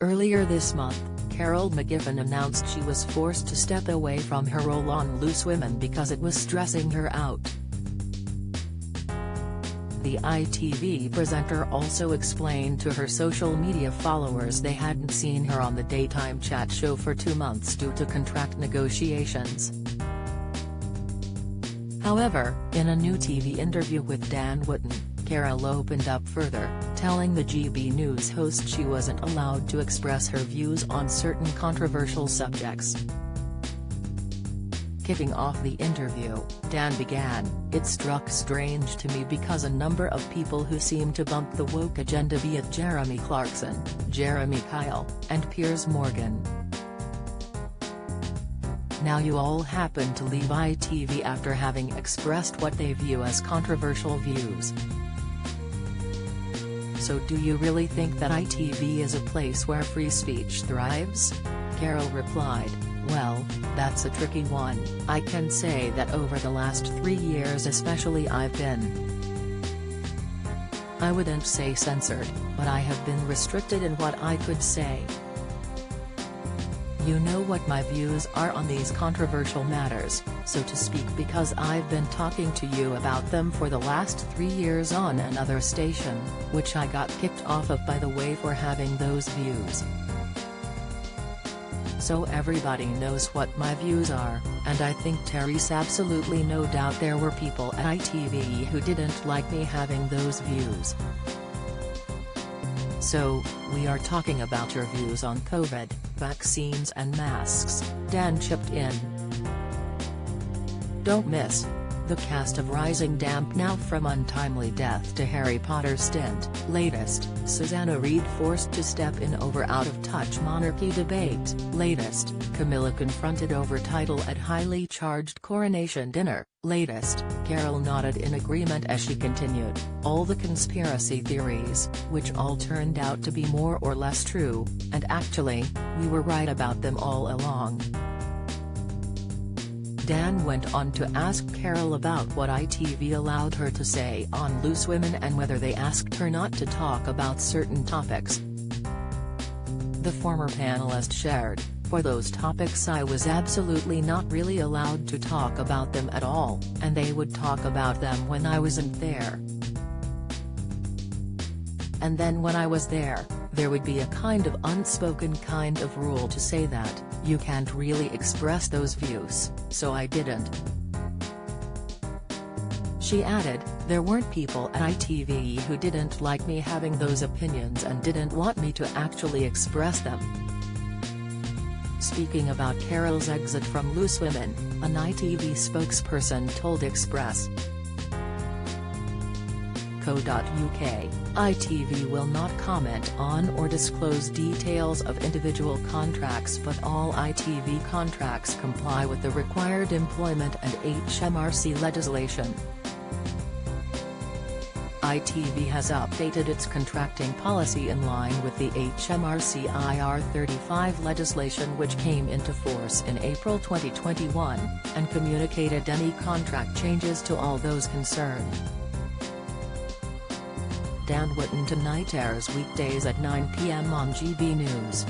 Earlier this month, Carol McGiffin announced she was forced to step away from her role on Loose Women because it was stressing her out. The ITV presenter also explained to her social media followers they hadn't seen her on the daytime chat show for 2 months due to contract negotiations. However, in a new TV interview with Dan Wootton, Carol opened up further, telling the GB News host she wasn't allowed to express her views on certain controversial subjects. Kicking off the interview, Dan began, "It struck strange to me because a number of people who seem to bump the woke agenda, be it Jeremy Clarkson, Jeremy Kyle, and Piers Morgan. Now you all happen to leave ITV after having expressed what they view as controversial views. So do you really think that ITV is a place where free speech thrives?" Carol replied, "Well, that's a tricky one. I can say that over the last 3 years especially I wouldn't say censored, but I have been restricted in what I could say. You know what my views are on these controversial matters, so to speak, because I've been talking to you about them for the last 3 years on another station, which I got kicked off of, by the way, for having those views. So everybody knows what my views are, and I think Terry's absolutely no doubt there were people at ITV who didn't like me having those views. So, we are talking about your views on COVID, vaccines and masks," Dan chipped in. Don't miss the cast of Rising Damp now from untimely death to Harry Potter stint. Latest, Susanna Reid forced to step in over out-of-touch monarchy debate. Latest, Camilla confronted over title at highly charged coronation dinner. Latest, Carol nodded in agreement as she continued, "All the conspiracy theories, which all turned out to be more or less true, and actually, we were right about them all along." Dan went on to ask Carol about what ITV allowed her to say on Loose Women and whether they asked her not to talk about certain topics. The former panelist shared, "For those topics I was absolutely not really allowed to talk about them at all, and they would talk about them when I wasn't there. And then when I was there would be a kind of unspoken kind of rule to say that, you can't really express those views, so I didn't." She added, "There weren't people at ITV who didn't like me having those opinions and didn't want me to actually express them." Speaking about Carol's exit from Loose Women, an ITV spokesperson told Express.co.uk, "ITV will not comment on or disclose details of individual contracts, but all ITV contracts comply with the required employment and HMRC legislation." ITV has updated its contracting policy in line with the HMRC IR35 legislation, which came into force in April 2021, and communicated any contract changes to all those concerned. Dan Wootton Tonight airs weekdays at 9 p.m. on GB News.